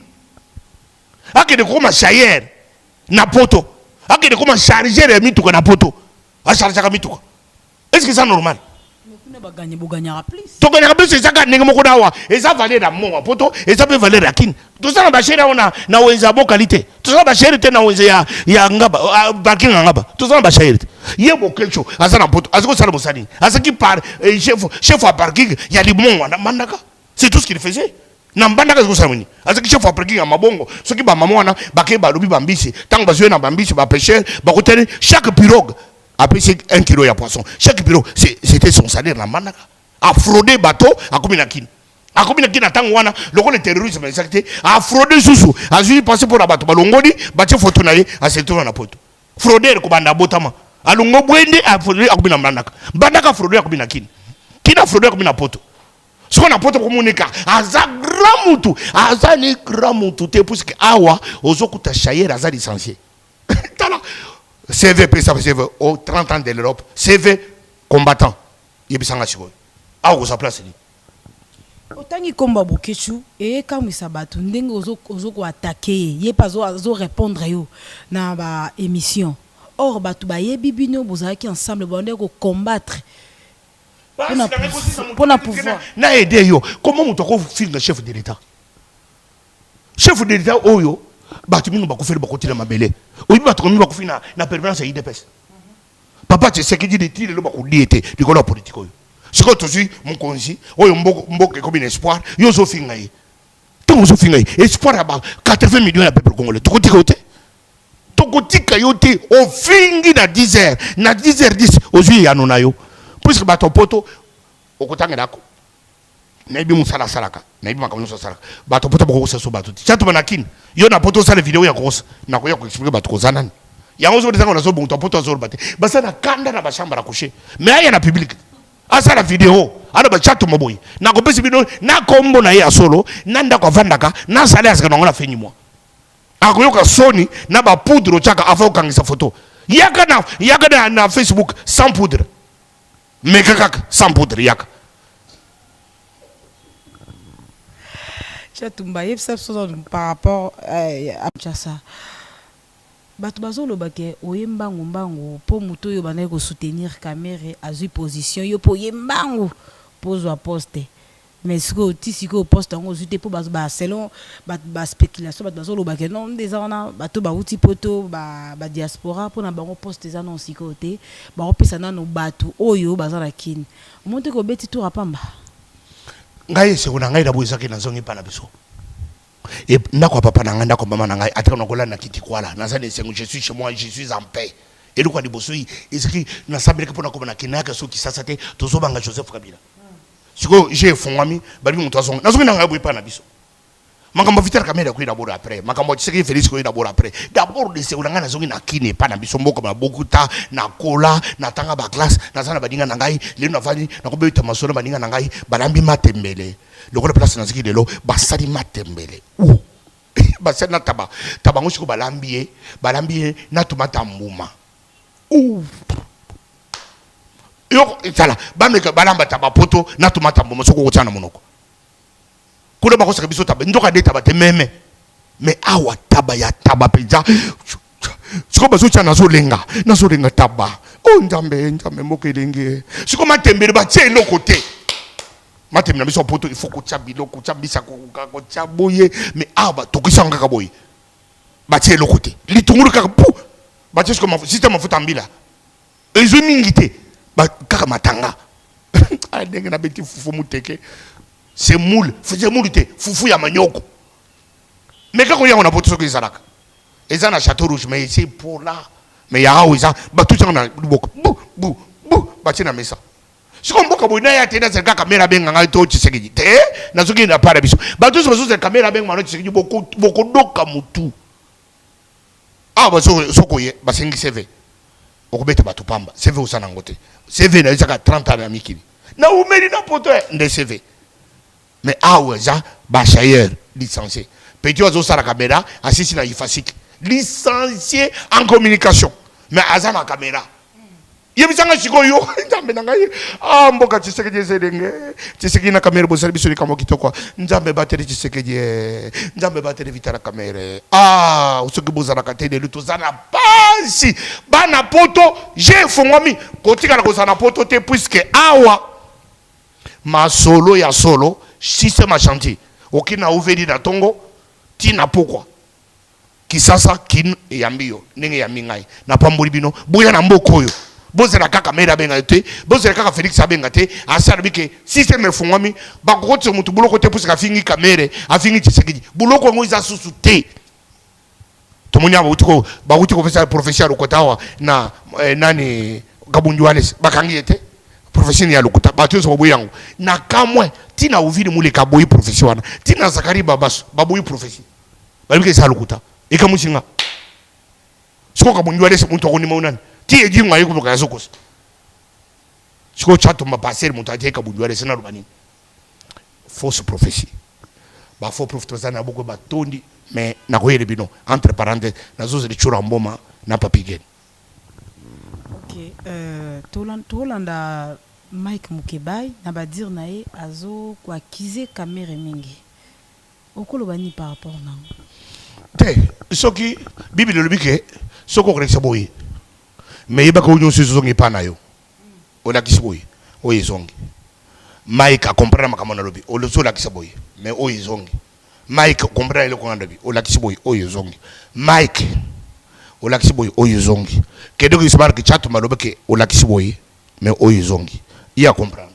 akede ko ma chayer na poto akede ko ma charger ya mituka na poto a charger ka mituka. Est-ce que c'est normal? Mais vous gagnez plus. Tu gagnes plus, c'est ça que vous avez. Et ça valait la mon poto, et ça peut valer la kin. Tout ça, na weza bonne qualité. Tout ça, bachérité na weza ya ngaba, parking ngaba. Tout ça, bachérité. Il y a beaucoup de choses. Azana poto, azako salmosani. Azaki par chef à parking, il y a des bons na mandaka. C'est tout ce qu'il faisait. Na mbandaka ziko samuni. Azaki chef à parking à mabongo. Ce qui ba maman na baké ba lobi bambisi. Tant ba jouer na bambisi ba pêcheur, ba hôtel chaque pirogue. Après, c'est 1 kilo de poisson. Chaque kilo, c'était son salaire. A fraudé bateau, a commis la kin. A commis la kin à Tangwana, le rôle de terrorisme, a fraudé Soussou, a juste passé pour la bateau. Balongoni, bateau photonaye, a se trouvé dans la poteau. Fraudé, le commandant Botama. A Longo Bwende, a fraudé, a commis la Bandaka. Bandaka a fraudé, a commis la kin. Kin a fraudé, a commis la poteau. Ce qu'on a poteau pour mon écart, a za grand moutou, a za ne grand moutou, te pousse que awa, aux okuta chayer, a za licencié. Tala. CV CV au 30 ans de l'Europe, CV combattant. Yebisanga siko. Ah vous sa place ni. Otangi komba bokechu et quand ça batu ndenge ozo ko attaquer, ye pas zo répondre yo na ba émission. Or batu ba yebi bino bozaki ensemble bonde ko combattre. Pour na pouvoir. Na aider yo. Comment on ko film chef de l'État? Chef de l'État oyo batu mingo bakufeli bakotila mabele. Oyi batu komi bakufi na permanence ya IDPS. Papa tu sais que dit de tirer le bakudi était du colon politique oyo. Ce que tu suis mon consi oyo mboko comme un espoir yo zo finga yi. Tant zo finga yi espoir aba 80 millions de peuple congolais. Tokotika yote au fingi na 10h na 10h10 aujourd'hui ya nona yo. Puisque bato poto okotanga dako. Naibi musala salaka naibi makamuso salaka bato poto boko so bato chato banakin yo na poto sala vidéo ya grosse na ko ya ko expliquer bato ko zanani yango zo ndanga na so bonto poto zo bate basa na kanda na bashamba la coucher mais aya na public asa la vidéo ala ba chato moboy na ko pesi bino na kombo na ya solo na ndako vandaka na sala asaka ngona fenyi moi akoyoka soni na ba poudre chaka avant kangisa photo yaka na Facebook sans poudre mais kaka sans poudre yaka. Par rapport à Tchassa. Batubazo lobake oyembango mbango po muto yo bana ko soutenir caméra à une position yo po yembango pose à poste mais ce que tisiko poste ngo zute po ba selon ba spéculation batubazo lobake non des ana bato ba uti poto ba diaspora po na bango poste za non sikote ba opesa na no bato oyo bazala kin monte ko beti to rapamba. Ngai se kuna ngai da boisaki na zongi pana biso et ndako papa na nganda ko mama na ngai ataka nokola na kiti kwala na zane sengo je suis chez moi je suis en paix et le quoi de bosoi est-ce na sabele ko na ko na kinaka so kisasa te tozo banga Joseph Kabila siko j'ai fongami bali muto azonga na zongi na ngai boy pana biso makambo vitara kamera ko d'abord après makambo tseki Félix ko d'abord après d'abord de se ulanga na zongi na kine pana biso mboko ba bokuta na kola na tanga ba classe na sana badinga na ngai le na vali na ko beta masolo badinga na ngai balambi matembele le ko place na ziki lelo basali matembele ou basali na taba ngosiko balambi na tumata mbuma ou yo tala bameka balamba taba poto na tumata mbuma soko ko tsana monoko kuna bako saka biso taba ndoka de taba te meme mais awa taba ya taba peza siko baso tsana so lenga taba o njambe mokelenge siko matembele ba tse no côté matembele na biso poto il faut ko tsabilo ko tsabisa ko tsaboye mais awa tokisanga ka boye ba tse lo côté litungulu ka pu ba tse comme système mafuta mbila ezo mingité ba kaka matanga ndenge na beti fufu muteke c'est moule te fufu ya manyoko mais kako ya on a poto soki zalaka eza na château rouge mais c'est pour là mais ya hawo eza ba tout ça na bu ba tina mesa siko mboka boina ya tena zeka kamera benga ngai to Tshisekedi te na soki na para biso ba tout so kamera benga mano Tshisekedi boko doka mutu ah ba so koye ba sengi CV okubeta batu pamba CV usana ngote CV na izaka 30 ans amikili na umeli na poto nde CV mais ah ouais ça bachayeur licencié petit oiseau ça la caméra assisté na ifasik licencié en communication mais azana caméra yebisanga chikoyo nzambe nangai ah mboka Tshisekedi zedenge Tshisekedi na caméra bosali biso likamo kitoko nzambe bateri Tshisekedi nzambe bateri vitala caméra ah usoki bozana katede luto zana pasi bana poto j'ai fongwami kotika na kozana poto te puisque awa masolo ya solo système à chantier okina ouveri na tongo tina pokwa kisasa kin yambio ndenge ya mingai na pamboli bino boya na mbokoyo bozela kaka mera benga te bozela kaka Félix abenga te asala bike système efungwami bakotso mutu buloko te pusika fingi kamere afingi Tshisekedi buloko ngo iza susu te tomonya ba utiko professeur okotawa na nani Kabunjuanes bakangi te profession ya lokuta batu so boyango na kamwe tina uvili mule kaboyi profession wana tina Zakari babaso baboyi profession balike sa lokuta ekamushinga siko Kabunjuanes muntu akoni maunani ti ejinga yiko kwa sokos siko chato mapasser muntu aje Kabunjuanes na rubani fausse prophétie ba faux prophète na boko batondi mais na koyele bino entre parenthèses na zoze de chura mboma na papigeni. Ok, tolanda Mike Mukebai na ba dire nae azo kwa kize kamere mingi. Okolo bani par rapport na. Te soki Bible le bike soko kolekisa boye. Mais yeba ko nyo sizongi pana yo. Ola kisiboye. Oye zongi. Mike a comprendre makamona lobi. Olo so la kisiboye. Mais oye zongi. Mike comprendre le ko ndobi. Ola kisiboye oye zongi. Mike ola kisiboye oye zongi. Kedo ki smart ki chat malobe ke ola kisiboye mais oye zongi. Il a comprendre.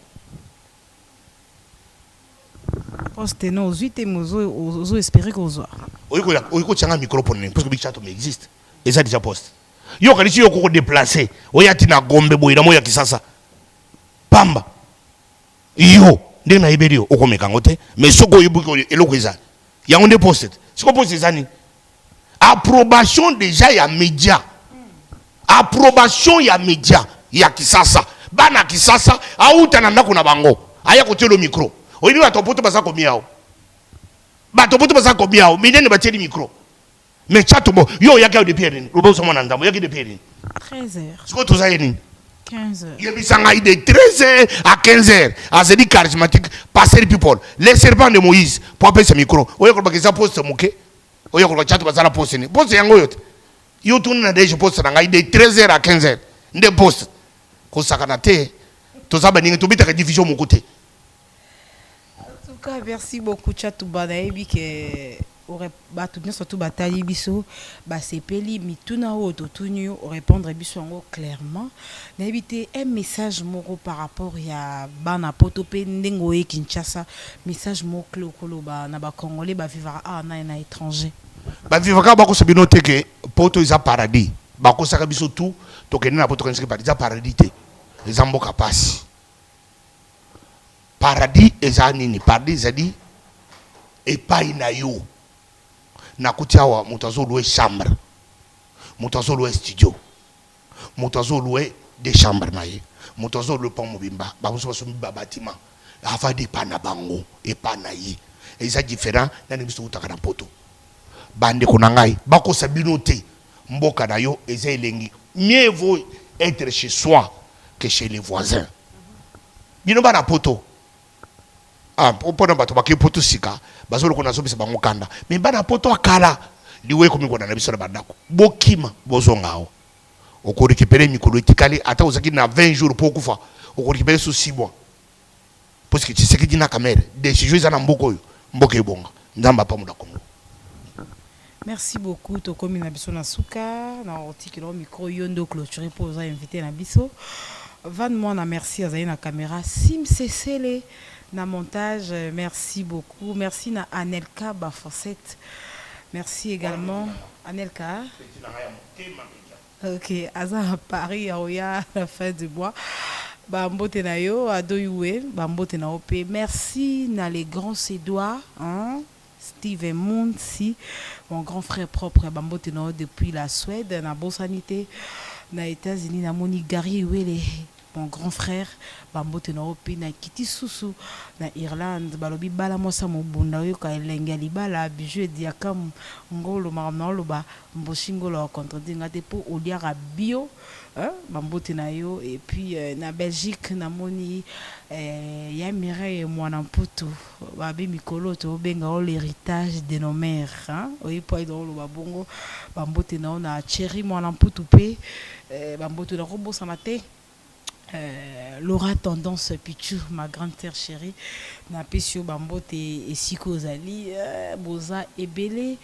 Poste non aux 8 et mozo espérer qu'on soit. Oyiko tchanga microphone parce que big chat existe. Et ça déjà poste. Yo kalisi yo ko déplacer. Oyati na gombe boyira moya kisasa. Pamba. Yo ndenge na iberi yo okomeka ngote mais soko yibuko eloko ezali. Yango nde poste. Siko poste ezani. Approbation déjà ya média. Approbation ya média ya kisasa. Bana kisasa auta na ndako na bango. Aya kotelo micro. Oyibi batopoto baza komiao. Batopoto baza komiao. Minene bateli micro. Mais chatobo yo yaka de pierre. Robo somo na ndambo yaki de pierre. 13h. Siko toza yeni. 15h. Yebisanga de 13h à 15h. Azeli charismatique passer people. Les serpents de Moïse pour appeler ce micro. Oyo ko bakisa poste muke. Oyo ko chato bazala poste ni. Poste yango yote. Yo tuna deje poste na ngai de 13h à 15h. Nde poste. Ko sakana te. Tozaba ningi tobita ka division mu côté. En tout cas, merci beaucoup Chatouba naebi que aurait battu surtout bataille biso ba sepeli mituna o totunyo répondre biso ngo clairement naebité un message moko par rapport ya bana potope ndengo e Kinshasa message moko koloba na ba congolais ba vivre na étranger ba vivre ka ba ko sabino teke poto isa paradis ba ko saka biso tout to kenina na poto kenski paradis paradis te ezambo kapasi paradis ezanini paradis zadi epai na yo na kutiawa mutazo louer chambre mutazo louer studio mutazo louer des chambres naye mutazo louer pont mobimba ba muso ba bâtiment afa de pana bango et pana yi eza différent na ne biso utaka na poto bande ko nangai bako sabino te mboka na yo eza elengi mieux vaut être chez soi que chez les voisins bino ba na poto ah pona bato baki poto sika bazolo kona sobisa bango kanda mais bana poto akala liwe ko mikona na biso na bandako bokima bozongao oko récupérer mikolo etikali ata ozaki na 20 jours pour kufa oko récupérer sous 6 mois parce que tu sais que dina kamera des jours za na mboko yo mboka ebonga ndamba pa muda Congo. Merci beaucoup tokomi na biso na suka na article micro yondo clôturé pour vous inviter na biso Van Mona, merci à la caméra. Sim Cécile na montage, merci beaucoup. Merci na Anelka Bafossette. Merci également Anelka. Ok, Aza à Paris, à la fin du mois. Bambote na yo, Adoyoué, Bambote na OP. Merci na les grands Sédois, hein? Steven Mounsi, mon grand frère propre, Bambote na yo depuis la Suède, na Bosanité, na États-Unis, na Moni Gary Wele. Mon grand frère, Bambote na OP, na Kiti Susu, na Irlande, Balobi Bala Mosa Mobunda, Yoka Elengali Bala, Bijou Diakam, Ngolo Marnaloba, Mboshingolo contre Dingate pour Oliara Bio, Bambote na yo, et puis na Belgique, na Moni, ya Mireille Mwanamputu, Babi Mikolo, to Benga, l'héritage de nos mères, oui, pour dans le Babongo, Bambote na on a Cherry Mwanamputu P, Bambote na Robo Sanate. Laura Tendance Pichu, ma grande sœur chérie, na Pesio Bambote et Siko Zali, Boza Ebele,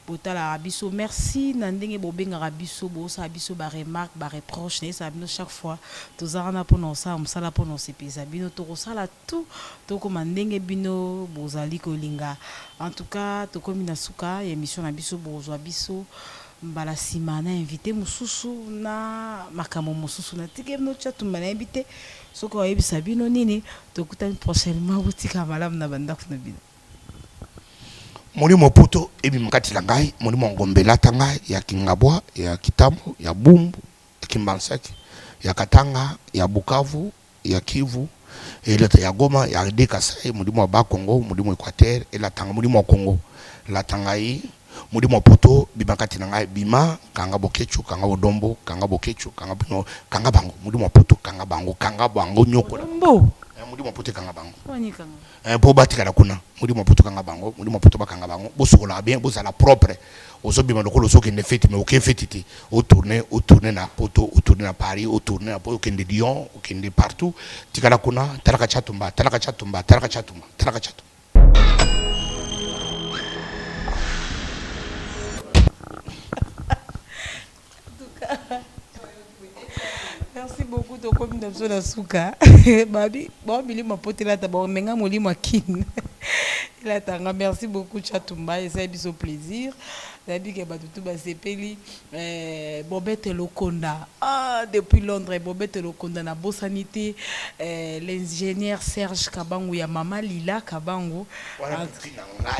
Botala Rabiso, merci, Nandenge Bobenga Rabiso, Bosa Rabiso, ba remarque, ba reproche, ne sabino chaque fois, tozarana pour nous ça, on pour nous c'est pesabino, torosala tout, toko mandenge bino, Bozali Kolinga. En tout cas, toko minasuka, émission na biso, Bozo Biso. Mbala simana invité mususu na makamo mususu na tike no chatu mbala invité soko wa yebisa bino nini tokutani prochainement butika malamu na banda kuna bino Moni Moputo ebi mkati langai moni mongombela tanga ya Kingabwa ya Kitambo ya Bumbu ya Kimbanseki ya Katanga ya Bukavu ya Kivu eleta ya Goma ya Dekasai moni mo Bakongo moni mo Equateur ela tanga moni mo Kongo la tanga yi mudi Moputo bibakati nanga bima kanga bokechu kanga odombo kanga bokechu kanga bino kanga bango mudi Moputo kanga bango nyoko mbo mudi Moputo kanga bango wani kanga po batika la kuna mudi Moputo kanga bango mudi Moputo bakanga bango bosokola bien bozala propre ozobima lokolo soki ne fete mais aucun fete au tourner na poto au tourner na Paris au tourner na poto kende Lyon kende partout tikala kuna talaka chatumba Merci beaucoup de comme nous la souka. Babi, bon bili ma pote là d'abord menga moli ma kin. La tanga merci beaucoup Chatumba et c'est biso plaisir. Dabi ke batutu ba sepeli Bobette Lokonda. Ah depuis Londres Bobette Lokonda na Bosanité l'ingénieur Serge Kabangu ya mama Lila Kabangu.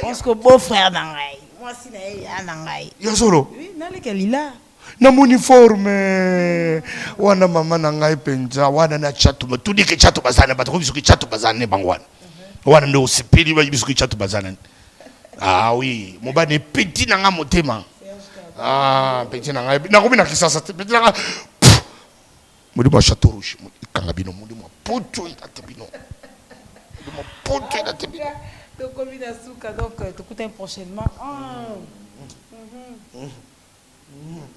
Parce que beau frère nangai. Moi si na ya nangai. Yo solo. Oui, na le Lila. Na uniforme wana mama na ngai penza wana na Chatuma tudike Chatuma bazana batako bisuki Chatuma bazana bangwana wana ndo sipili ba bisuki Chatuma bazana ah oui mobane petit na nga motema ah petit na ngai na komi na kisasa petit na nga mudi mo chatorushi kanga bino mudi mo poto itatebino mudi mo poto itatebino donc comme il a souka donc tu écoutes prochainement